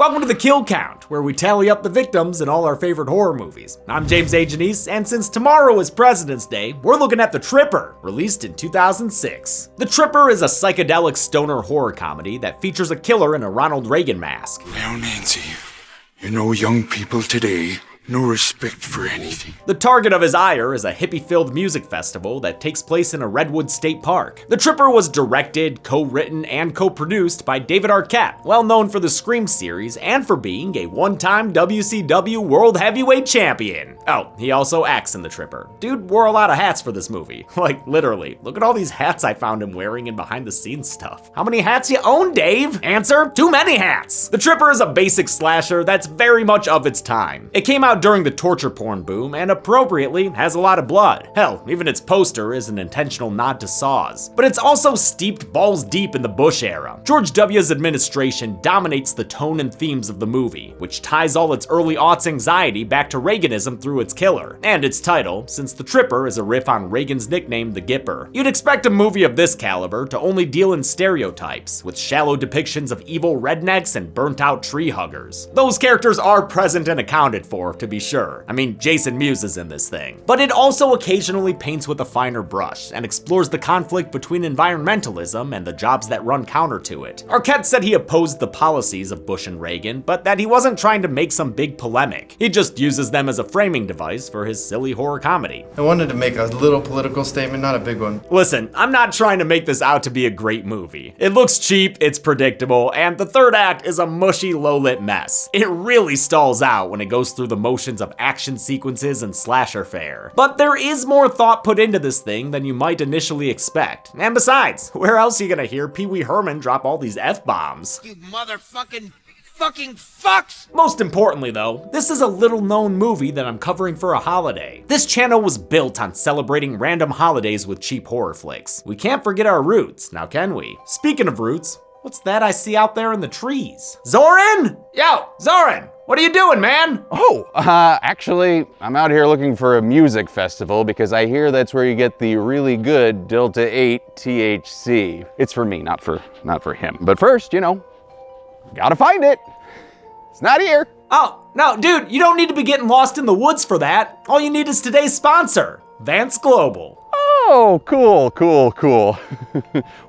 Welcome to the Kill Count, where we tally up the victims in all our favorite horror movies. I'm James A. Janice, and since tomorrow is President's Day, we're looking at The Tripper, released in 2006. The Tripper is a psychedelic stoner horror comedy that features a killer in a Ronald Reagan mask. Now, Nancy, you know young people today, no respect for anything. The target of his ire is a hippie-filled music festival that takes place in a Redwood State Park. The Tripper was directed, co-written, and co-produced by David Arquette, well known for the Scream series and for being a one-time WCW World Heavyweight Champion. Oh, he also acts in The Tripper. Dude wore a lot of hats for this movie. Like, literally. Look at all these hats I found him wearing in behind-the-scenes stuff. How many hats you own, Dave? Answer, too many hats. The Tripper is a basic slasher that's very much of its time. It came out during the torture porn boom and appropriately has a lot of blood. Hell, even its poster is an intentional nod to Saws. But it's also steeped balls deep in the Bush era. George W.'s administration dominates the tone and themes of the movie, which ties all its early aughts anxiety back to Reaganism through its killer, and its title, since The Tripper is a riff on Reagan's nickname, the Gipper. You'd expect a movie of this caliber to only deal in stereotypes, with shallow depictions of evil rednecks and burnt-out tree huggers. Those characters are present and accounted for, to be sure. I mean, Jason Mewes is in this thing. But it also occasionally paints with a finer brush and explores the conflict between environmentalism and the jobs that run counter to it. Arquette said he opposed the policies of Bush and Reagan, but that he wasn't trying to make some big polemic. He just uses them as a framing device for his silly horror comedy. I wanted to make a little political statement, not a big one. Listen, I'm not trying to make this out to be a great movie. It looks cheap, it's predictable, and the third act is a mushy, low-lit mess. It really stalls out when it goes through the motions of action sequences and slasher fare. But there is more thought put into this thing than you might initially expect. And besides, where else are you gonna hear Pee Wee Herman drop all these F-bombs? You motherfucking fucks! Most importantly though, this is a little known movie that I'm covering for a holiday. This channel was built on celebrating random holidays with cheap horror flicks. We can't forget our roots, now can we? Speaking of roots, what's that I see out there in the trees? Zoran? Yo, Zoran! What are you doing, man? Actually, I'm out here looking for a music festival because I hear that's where you get the really good Delta 8 THC. It's for me, not for him. But first, gotta find it. It's not here. Oh, no, dude, you don't need to be getting lost in the woods for that. All you need is today's sponsor, Vance Global. Oh, cool.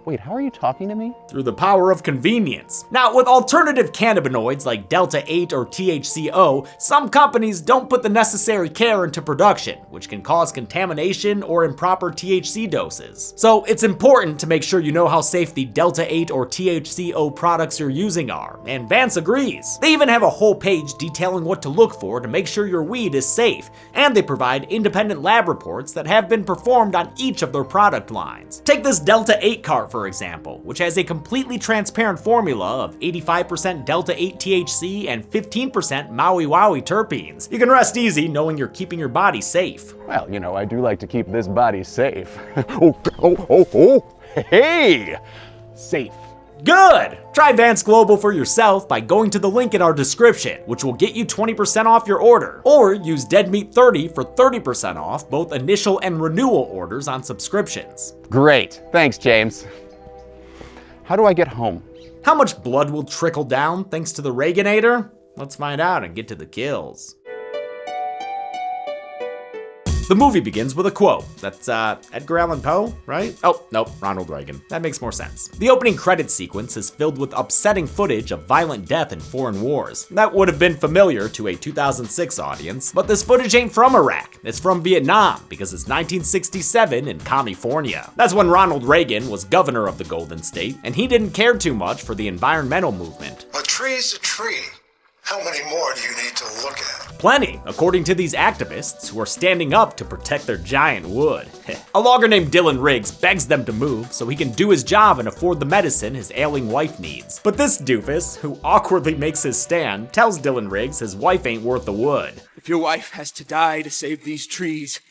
Wait, how are you talking to me? Through the power of convenience. Now, with alternative cannabinoids like Delta 8 or THCO, some companies don't put the necessary care into production, which can cause contamination or improper THC doses. So it's important to make sure you know how safe the Delta 8 or THCO products you're using are, and Vance agrees. They even have a whole page detailing what to look for to make sure your weed is safe, and they provide independent lab reports that have been performed on each of their product lines. Take this Delta 8 cart, for example, which has a completely transparent formula of 85% Delta 8 THC and 15% Maui Wowie terpenes. You can rest easy knowing you're keeping your body safe. Well, I do like to keep this body safe. Hey! Safe. Good! Try Vance Global for yourself by going to the link in our description, which will get you 20% off your order. Or use DeadMeat30 for 30% off both initial and renewal orders on subscriptions. Great. Thanks, James. How do I get home? How much blood will trickle down thanks to the Reaganator? Let's find out and get to the kills. The movie begins with a quote. That's Edgar Allan Poe, right? Oh, nope, Ronald Reagan. That makes more sense. The opening credits sequence is filled with upsetting footage of violent death in foreign wars. That would have been familiar to a 2006 audience, but this footage ain't from Iraq. It's from Vietnam because it's 1967 in California. That's when Ronald Reagan was governor of the Golden State, and he didn't care too much for the environmental movement. A tree's a tree. How many more do you need to look at? Plenty, according to these activists who are standing up to protect their giant wood. A logger named Dylan Riggs begs them to move so he can do his job and afford the medicine his ailing wife needs. But this doofus, who awkwardly makes his stand, tells Dylan Riggs his wife ain't worth the wood. If your wife has to die to save these trees,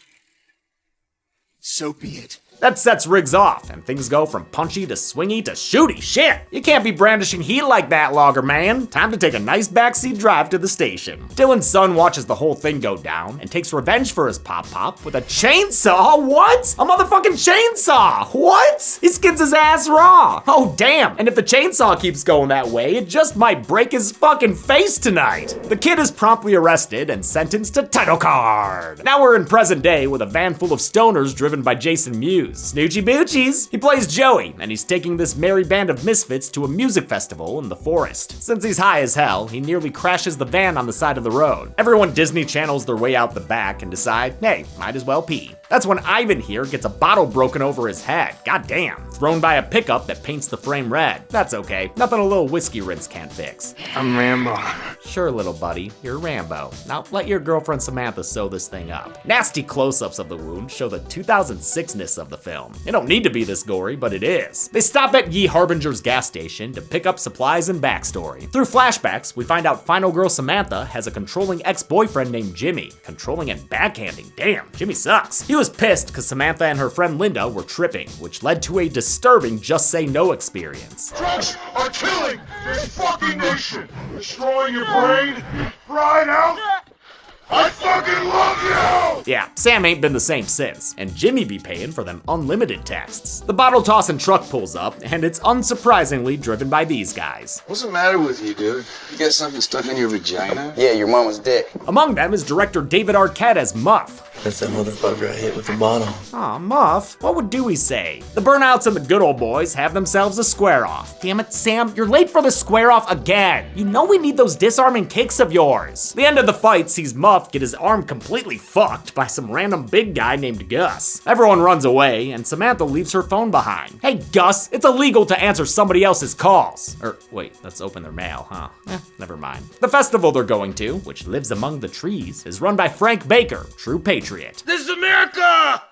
so be it. That sets Riggs off, and things go from punchy to swingy to shooty. Shit! You can't be brandishing heat like that, logger man. Time to take a nice backseat drive to the station. Dylan's son watches the whole thing go down and takes revenge for his pop-pop with a chainsaw. What? A motherfucking chainsaw! What? He skins his ass raw. Oh damn, and if the chainsaw keeps going that way, it just might break his fucking face tonight. The kid is promptly arrested and sentenced to title card. Now we're in present day with a van full of stoners driven by Jason Mewes. Snoochie boochies! He plays Joey, and he's taking this merry band of misfits to a music festival in the forest. Since he's high as hell, he nearly crashes the van on the side of the road. Everyone Disney channels their way out the back and decide, hey, might as well pee. That's when Ivan here gets a bottle broken over his head. Goddamn. Thrown by a pickup that paints the frame red. That's okay. Nothing a little whiskey rinse can't fix. I'm Rambo. Sure, little buddy, you're Rambo. Now let your girlfriend Samantha sew this thing up. Nasty close-ups of the wound show the 2006-ness of the film. It don't need to be this gory, but it is. They stop at Ye Harbinger's gas station to pick up supplies and backstory. Through flashbacks, we find out final girl Samantha has a controlling ex-boyfriend named Jimmy. Controlling and backhanding. Damn, Jimmy sucks. He was pissed because Samantha and her friend Linda were tripping, which led to a disturbing just say no experience. Drugs are killing this fucking nation. Destroying your brain. Right out. I fucking love you! Yeah, Sam ain't been the same since, and Jimmy be paying for them unlimited texts. The bottle tossing truck pulls up, and it's unsurprisingly driven by these guys. What's the matter with you, dude? You got something stuck in your vagina? Yeah, your mama's dick. Among them is director David Arquette as Muff. That's that motherfucker I hit with the bottle. Aw, Muff, what would Dewey say? The Burnouts and the Good Old Boys have themselves a square-off. Damn it, Sam, you're late for the square-off again. You know we need those disarming kicks of yours. The end of the fight sees Muff get his arm completely fucked by some random big guy named Gus. Everyone runs away, and Samantha leaves her phone behind. Hey, Gus, it's illegal to answer somebody else's calls. Or, wait, let's open their mail, huh? Never mind. The festival they're going to, which lives among the trees, is run by Frank Baker, true patriot. This is America!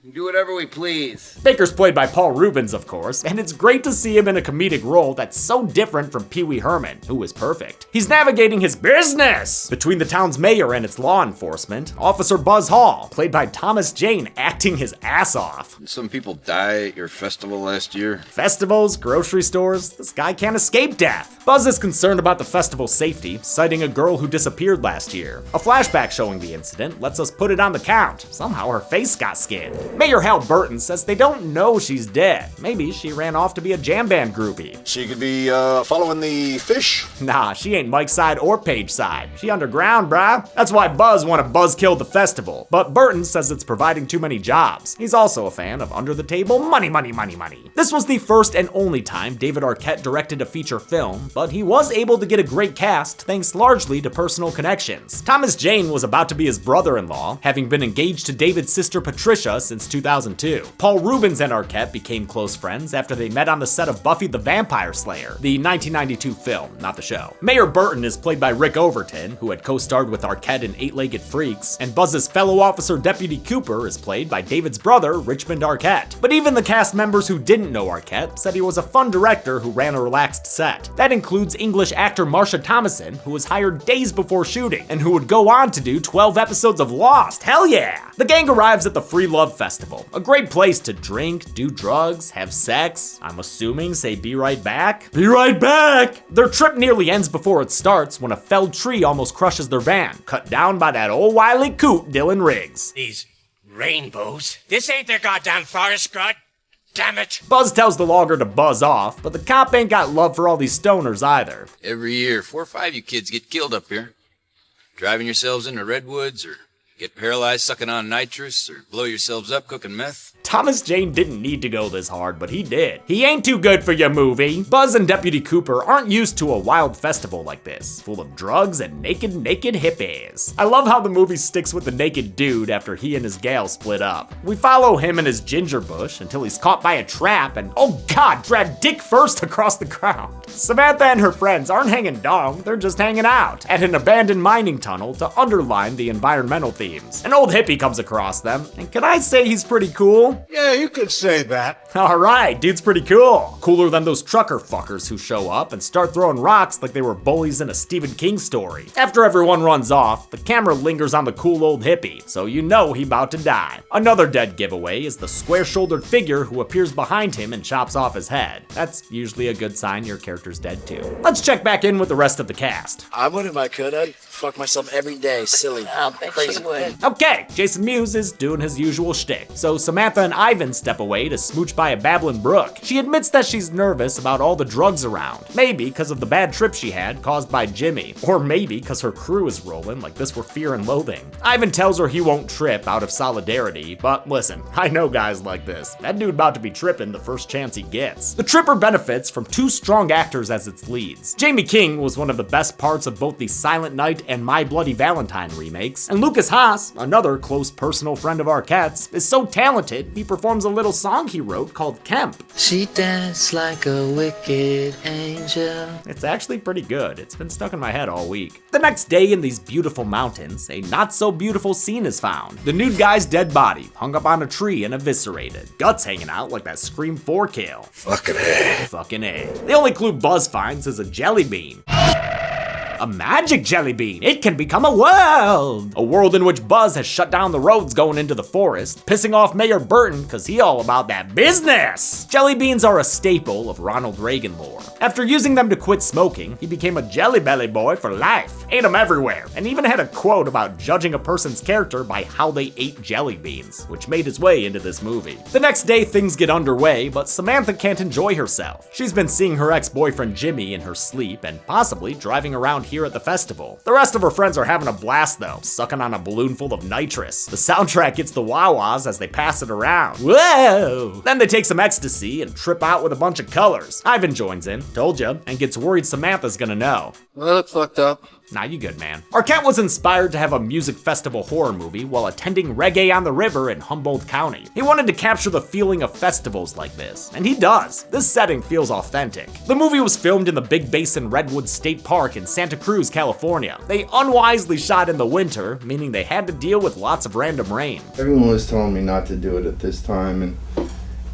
We do whatever we please. Baker's played by Paul Reubens, of course, and it's great to see him in a comedic role that's so different from Pee Wee Herman, who is perfect. He's navigating his business between the town's mayor and its law enforcement, Officer Buzz Hall, played by Thomas Jane, acting his ass off. Some people die at your festival last year. Festivals, grocery stores, this guy can't escape death. Buzz is concerned about the festival's safety, citing a girl who disappeared last year. A flashback showing the incident lets us put it on the count. Somehow her face got skinned. Mayor Hal Burton says they don't know she's dead. Maybe she ran off to be a jam band groupie. She could be following the fish. Nah, she ain't Mike's side or Paige's side. She underground, brah. That's why Buzz wanted buzzkill the festival. But Burton says it's providing too many jobs. He's also a fan of under the table money, money, money, money. This was the first and only time David Arquette directed a feature film, but he was able to get a great cast thanks largely to personal connections. Thomas Jane was about to be his brother-in-law, having been engaged to David's sister Patricia since 2002. Paul Reubens and Arquette became close friends after they met on the set of Buffy the Vampire Slayer, the 1992 film, not the show. Mayor Burton is played by Rick Overton, who had co-starred with Arquette in Eight-Legged Freaks, and Buzz's fellow officer Deputy Cooper is played by David's brother, Richmond Arquette. But even the cast members who didn't know Arquette said he was a fun director who ran a relaxed set. That includes English actor Marsha Thomason, who was hired days before shooting, and who would go on to do 12 episodes of Lost. Hell yeah! The gang arrives at the Free Love Festival, a great place to drink, do drugs, have sex, I'm assuming say be right back? Be right back! Their trip nearly ends before it starts when a felled tree almost crushes their van, cut down by that old wily coot Dylan Riggs. These rainbows? This ain't their goddamn forest, god damn it! Buzz tells the logger to buzz off, but the cop ain't got love for all these stoners either. Every year, 4 or 5 you kids get killed up here. Driving yourselves into redwoods, or get paralyzed sucking on nitrous, or blow yourselves up cooking meth. Thomas Jane didn't need to go this hard, but he did. He ain't too good for your movie. Buzz and Deputy Cooper aren't used to a wild festival like this, full of drugs and naked hippies. I love how the movie sticks with the naked dude after he and his gal split up. We follow him and his ginger bush until he's caught by a trap and, oh god, drag dick first across the ground. Samantha and her friends aren't hanging dong, they're just hanging out at an abandoned mining tunnel to underline the environmental themes. An old hippie comes across them, and can I say he's pretty cool? cool? Yeah, you could say that. Alright, dude's pretty cool. Cooler than those trucker fuckers who show up and start throwing rocks like they were bullies in a Stephen King story. After everyone runs off, the camera lingers on the cool old hippie, so you know he about to die. Another dead giveaway is the square-shouldered figure who appears behind him and chops off his head. That's usually a good sign your character's dead too. Let's check back in with the rest of the cast. I would if I could. I'd fuck myself every day. Silly. Crazy. Okay, Jason Mewes is doing his usual shtick, so Samantha and Ivan step away to smooch by a babbling brook. She admits that she's nervous about all the drugs around, maybe because of the bad trip she had caused by Jimmy, or maybe because her crew is rolling like this were Fear and Loathing. Ivan tells her he won't trip out of solidarity, but listen, I know guys like this. That dude about to be tripping the first chance he gets. The Tripper benefits from two strong actors as its leads. Jamie King was one of the best parts of both the Silent Night and My Bloody Valentine remakes, and Lucas Haas, another close personal friend of Arquette's, is so talented he performs a little song he wrote called Kemp. She danced like a wicked angel. It's actually pretty good. It's been stuck in my head all week. The next day in these beautiful mountains, a not so beautiful scene is found. The nude guy's dead body hung up on a tree and eviscerated. Guts hanging out like that Scream 4 kill. Fucking A. Fucking A. The only clue Buzz finds is a jelly bean. A magic jelly bean. It can become a world. A world in which Buzz has shut down the roads going into the forest, pissing off Mayor Burton because he all about that business. Jelly beans are a staple of Ronald Reagan lore. After using them to quit smoking, he became a jelly belly boy for life. Ate them everywhere, and even had a quote about judging a person's character by how they ate jelly beans, which made its way into this movie. The next day, things get underway, but Samantha can't enjoy herself. She's been seeing her ex-boyfriend Jimmy in her sleep and possibly driving around here at the festival. The rest of her friends are having a blast though, sucking on a balloon full of nitrous. The soundtrack gets the wah-wahs as they pass it around. Whoa! Then they take some ecstasy and trip out with a bunch of colors. Ivan joins in, told ya, and gets worried Samantha's gonna know. I look fucked up. Nah, you good, man. Arquette was inspired to have a music festival horror movie while attending Reggae on the River in Humboldt County. He wanted to capture the feeling of festivals like this, and he does. This setting feels authentic. The movie was filmed in the Big Basin Redwood State Park in Santa Cruz, California. They unwisely shot in the winter, meaning they had to deal with lots of random rain. Everyone was telling me not to do it at this time,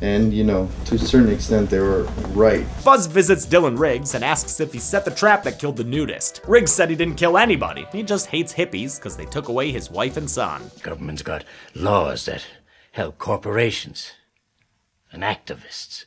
and you know, to a certain extent, they were right. Buzz visits Dylan Riggs and asks if he set the trap that killed the nudist. Riggs said he didn't kill anybody. He just hates hippies because they took away his wife and son. Government's got laws that help corporations and activists.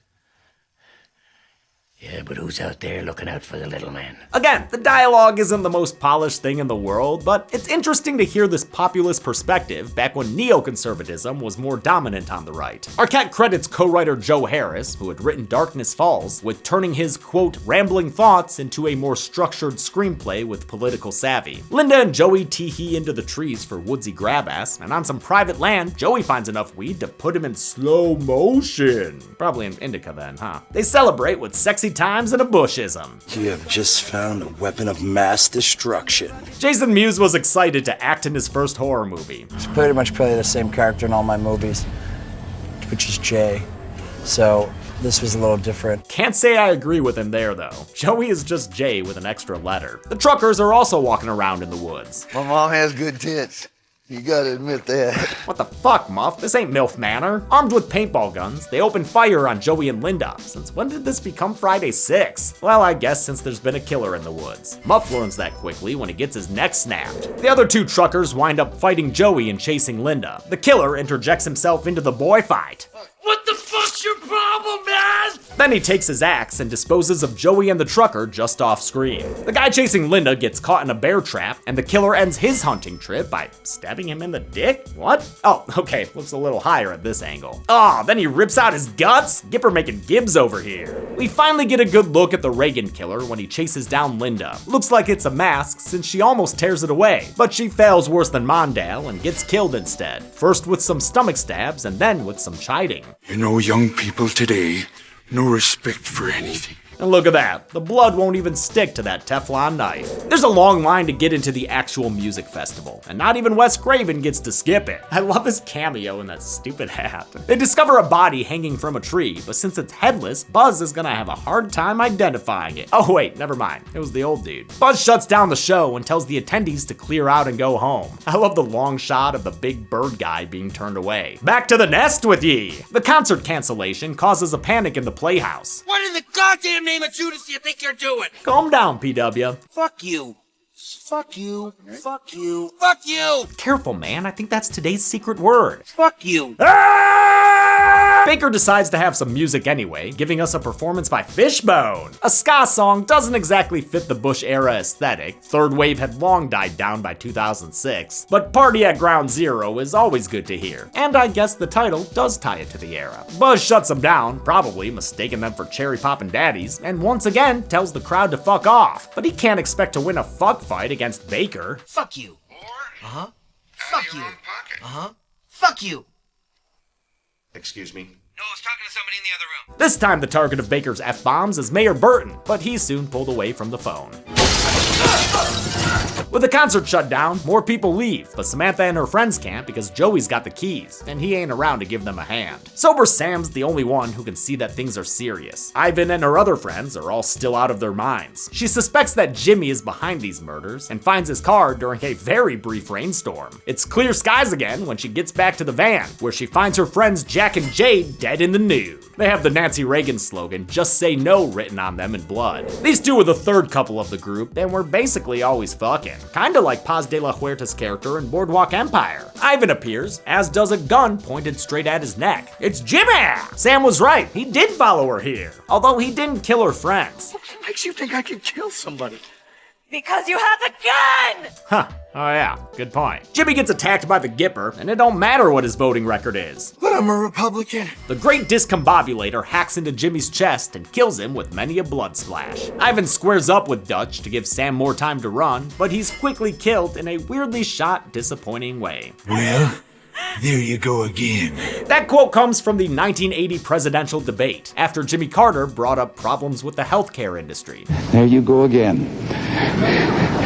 Yeah, but who's out there looking out for the little man? Again, the dialogue isn't the most polished thing in the world, but it's interesting to hear this populist perspective back when neoconservatism was more dominant on the right. Arquette credits co-writer Joe Harris, who had written Darkness Falls, with turning his, quote, rambling thoughts into a more structured screenplay with political savvy. Linda and Joey tee-hee into the trees for woodsy grab-ass, and on some private land, Joey finds enough weed to put him in slow motion. Probably an indica then, huh? They celebrate with sexy times and a bushism. You have just found a weapon of mass destruction. Jason Mewes was excited to act in his first horror movie. I pretty much play the same character in all my movies, which is Jay. So this was a little different. Can't say I agree with him there though. Joey is just Jay with an extra letter. The truckers are also walking around in the woods. My mom has good tits. You gotta admit that. What the fuck, Muff? This ain't MILF Manor. Armed with paintball guns, they open fire on Joey and Linda. Since when did this become Friday 6? Well, I guess since there's been a killer in the woods. Muff learns that quickly when he gets his neck snapped. The other two truckers wind up fighting Joey and chasing Linda. The killer interjects himself into the boy fight. What the fuck's your problem, man? Then he takes his axe and disposes of Joey and the trucker just off screen. The guy chasing Linda gets caught in a bear trap, and the killer ends his hunting trip by stabbing him in the dick? What? Oh, okay, looks a little higher at this angle. Oh, then he rips out his guts? Gipper making Gibbs over here. We finally get a good look at the Reagan killer when he chases down Linda. Looks like it's a mask since she almost tears it away, but she fails worse than Mondale and gets killed instead. First with some stomach stabs and then with some chiding. You know, young people today, no respect for anything. And look at that, the blood won't even stick to that Teflon knife. There's a long line to get into the actual music festival, and not even Wes Craven gets to skip it. I love his cameo in that stupid hat. They discover a body hanging from a tree, but since it's headless, Buzz is gonna have a hard time identifying it. Oh wait, never mind, it was the old dude. Buzz shuts down the show and tells the attendees to clear out and go home. I love the long shot of the big bird guy being turned away. Back to the nest with ye! The concert cancellation causes a panic in the playhouse. What in the goddamn name of Judas do you think you're doing? Calm down, PW. Fuck you. Fuck you. Fuck you. Fuck you. Careful, man. I think that's today's secret word. Fuck you. Baker decides to have some music anyway, giving us a performance by Fishbone. A ska song doesn't exactly fit the Bush era aesthetic. Third wave had long died down by 2006. But Party at Ground Zero is always good to hear. And I guess the title does tie it to the era. Buzz shuts them down, probably mistaking them for cherry poppin' daddies, and once again tells the crowd to fuck off. But he can't expect to win a fuck fight against Baker. Fuck you. Uh-huh. Fuck you. Uh-huh. Fuck you. Excuse me? No, I was talking to somebody in the other room. This time the target of Baker's F-bombs is Mayor Burton, but he's soon pulled away from the phone. With the concert shut down, more people leave, but Samantha and her friends can't because Joey's got the keys, and he ain't around to give them a hand. Sober Sam's the only one who can see that things are serious. Ivan and her other friends are all still out of their minds. She suspects that Jimmy is behind these murders, and finds his car during a very brief rainstorm. It's clear skies again when she gets back to the van, where she finds her friends Jack and Jade dead in the nude. They have the Nancy Reagan slogan, "Just Say No," written on them in blood. These two are the third couple of the group, and we're basically always fucking. Kinda like Paz de la Huerta's character in Boardwalk Empire. Ivan appears, as does a gun pointed straight at his neck. It's Jimmy! Sam was right, he did follow her here. Although he didn't kill her friends. What makes you think I could kill somebody? Because you have a gun! Huh, oh yeah, good point. Jimmy gets attacked by the Gipper, and it don't matter what his voting record is. But I'm a Republican. The great discombobulator hacks into Jimmy's chest and kills him with many a blood splash. Ivan squares up with Dutch to give Sam more time to run, but he's quickly killed in a weirdly shot, disappointing way. Well, there you go again. That quote comes from the 1980 presidential debate, after Jimmy Carter brought up problems with the healthcare industry. There you go again.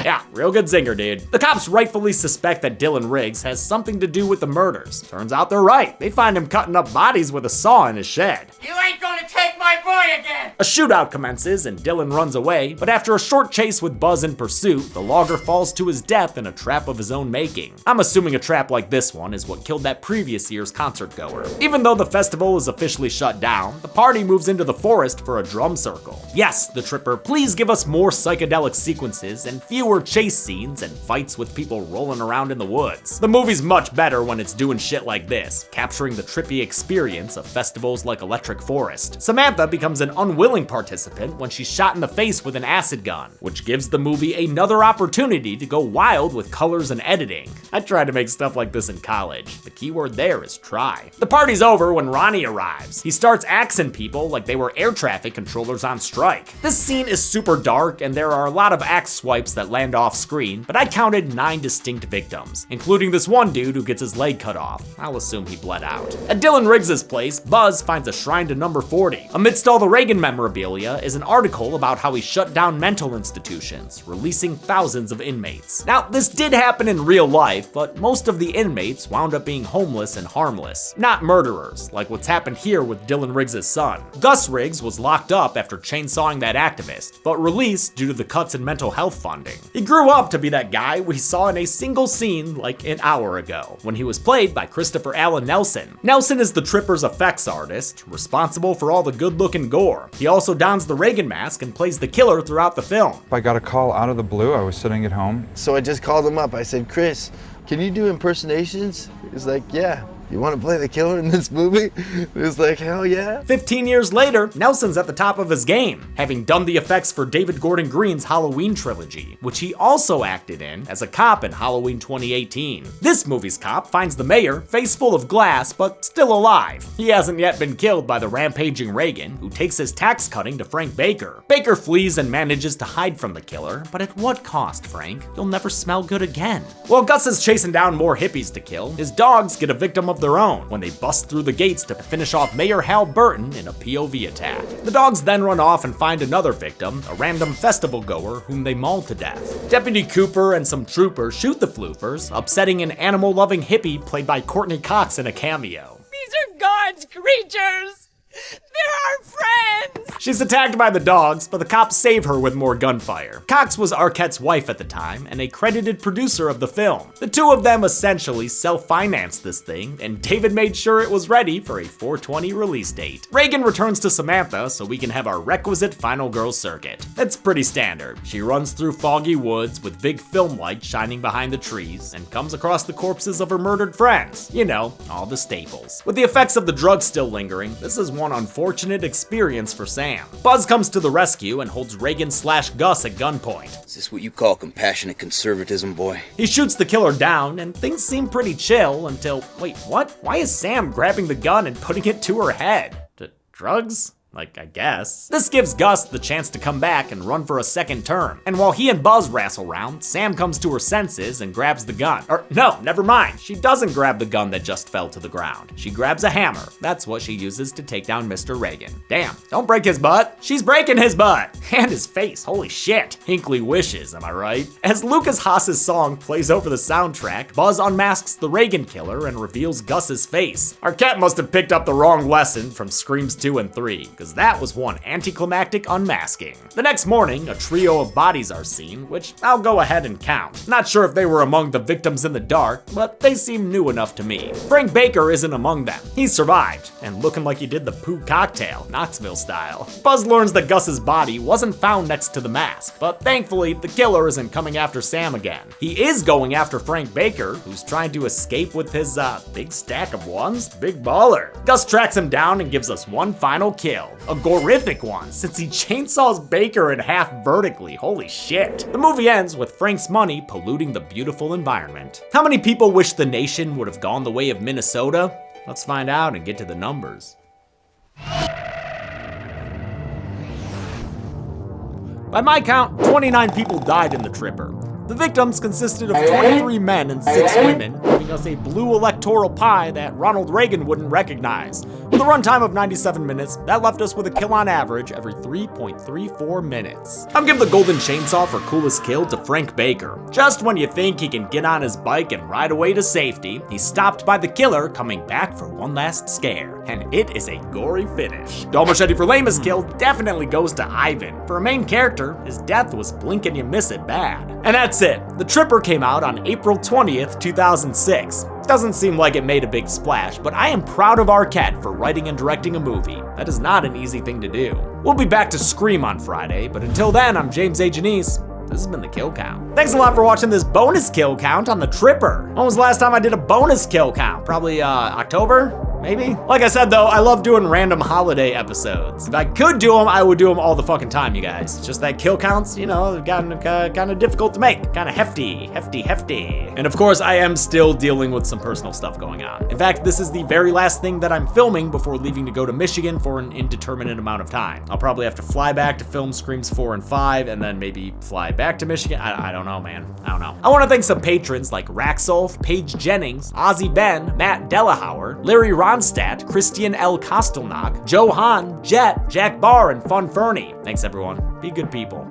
Yeah, real good zinger, dude. The cops rightfully suspect that Dylan Riggs has something to do with the murders. Turns out they're right. They find him cutting up bodies with a saw in his shed. You ain't gonna take my boy again! A shootout commences and Dylan runs away, but after a short chase with Buzz in pursuit, the logger falls to his death in a trap of his own making. I'm assuming a trap like this one is what killed that previous year's concert goer. Even though the festival is officially shut down, the party moves into the forest for a drum circle. Yes, the Tripper, please give us more psychedelic sequences and fewer chase scenes and fights with people rolling around in the woods. The movie's much better when it's doing shit like this, capturing the trippy experience of festivals like Electric Forest. Samantha becomes an unwilling participant when she's shot in the face with an acid gun, which gives the movie another opportunity to go wild with colors and editing. I tried to make stuff like this in college. The keyword there is try. The party's over when Ronnie arrives. He starts axing people like they were air traffic controllers on strike. This scene is super dark and there are a lot of axe swipes that land off screen, but I counted 9 distinct victims, including this one dude who gets his leg cut off. I'll assume he bled out. At Dylan Riggs' place, Buzz finds a shrine to number 40. Amidst all the Reagan memorabilia is an article about how he shut down mental institutions, releasing thousands of inmates. Now, this did happen in real life, but most of the inmates wound up being homeless and harmless, not murderers, like what's happened here with Dylan Riggs' son. Gus Riggs was locked up after chainsawing that activist, but released due to the cuts in mental health funding. He grew up to be that guy we saw in a single scene like an hour ago, when he was played by Christopher Allen Nelson. Nelson is the Tripper's effects artist, responsible for all the good-looking gore. He also dons the Reagan mask and plays the killer throughout the film. I got a call out of the blue. I was sitting at home. So I just called him up. I said, Chris, can you do impersonations? He's like, yeah. You want to play the killer in this movie? It was like, hell yeah. 15 years later, Nelson's at the top of his game, having done the effects for David Gordon Green's Halloween trilogy, which he also acted in as a cop in Halloween 2018. This movie's cop finds the mayor, face full of glass, but still alive. He hasn't yet been killed by the rampaging Reagan, who takes his tax cutting to Frank Baker. Baker flees and manages to hide from the killer, but at what cost, Frank? You'll never smell good again. While Gus is chasing down more hippies to kill, his dogs get a victim of of their own when they bust through the gates to finish off Mayor Hal Burton in a POV attack. The dogs then run off and find another victim, a random festival goer whom they maul to death. Deputy Cooper and some troopers shoot the floofers, upsetting an animal-loving hippie played by Courtney Cox in a cameo. These are God's creatures! They're our friends! She's attacked by the dogs, but the cops save her with more gunfire. Cox was Arquette's wife at the time and a credited producer of the film. The two of them essentially self-financed this thing, and David made sure it was ready for a 4/20 release date. Reagan returns to Samantha so we can have our requisite final girl circuit. It's pretty standard. She runs through foggy woods with big film lights shining behind the trees and comes across the corpses of her murdered friends. You know, all the staples. With the effects of the drugs still lingering, this is one unfortunate experience for Sam. Buzz comes to the rescue and holds Reagan/Gus at gunpoint. Is this what you call compassionate conservatism, boy? He shoots the killer down, and things seem pretty chill until, wait, what? Why is Sam grabbing the gun and putting it to her head? Drugs? Like, I guess. This gives Gus the chance to come back and run for a second term. And while he and Buzz wrestle around, Sam comes to her senses and grabs the gun. Or no, never mind. She doesn't grab the gun that just fell to the ground. She grabs a hammer. That's what she uses to take down Mr. Reagan. Damn, don't break his butt. She's breaking his butt. And his face, holy shit. Hinckley wishes, am I right? As Lucas Haas's song plays over the soundtrack, Buzz unmasks the Reagan killer and reveals Gus's face. Arquette must have picked up the wrong lesson from Screams 2 and 3. Because that was one anticlimactic unmasking. The next morning, a trio of bodies are seen, which I'll go ahead and count. Not sure if they were among the victims in the dark, but they seem new enough to me. Frank Baker isn't among them. He survived, and looking like he did the poo cocktail, Knoxville style. Buzz learns that Gus's body wasn't found next to the mask, but thankfully, the killer isn't coming after Sam again. He is going after Frank Baker, who's trying to escape with his, big stack of ones. Big baller. Gus tracks him down and gives us one final kill. A horrific one, since he chainsaws Baker in half vertically. Holy shit. The movie ends with Frank's money polluting the beautiful environment. How many people wish the nation would have gone the way of Minnesota? Let's find out and get to the numbers. By my count, 29 people died in the Tripper. The victims consisted of 23 men and 6 women, giving us a blue electoral pie that Ronald Reagan wouldn't recognize. With a runtime of 97 minutes, that left us with a kill on average every 3.34 minutes. I'm giving the golden chainsaw for coolest kill to Frank Baker. Just when you think he can get on his bike and ride away to safety, he's stopped by the killer coming back for one last scare. And it is a gory finish. Dol Machete for lamest kill definitely goes to Ivan. For a main character, his death was blink and you miss it bad. And that's it. The Tripper came out on April 20th, 2006. Doesn't seem like it made a big splash, but I am proud of Arquette for writing and directing a movie. That is not an easy thing to do. We'll be back to Scream on Friday, but until then, I'm James A. Janice. This has been the Kill Count. Thanks a lot for watching this bonus kill count on the Tripper. When was the last time I did a bonus kill count? Probably October? Maybe? Like I said though, I love doing random holiday episodes. If I could do them, I would do them all the fucking time, you guys. It's just that kill counts, you know, gotten kind of difficult to make. Kind of hefty. And of course, I am still dealing with some personal stuff going on. In fact, this is the very last thing that I'm filming before leaving to go to Michigan for an indeterminate amount of time. I'll probably have to fly back to film Screams 4 and 5, and then maybe fly back to Michigan. I don't know, man. I don't know. I want to thank some patrons like Raxolf, Paige Jennings, Ozzy Ben, Matt Delahauer, Larry Ronstadt, Christian L. Kostelnock, Joe Hahn, Jet, Jack Barr, and Fun Fernie. Thanks everyone. Be good people.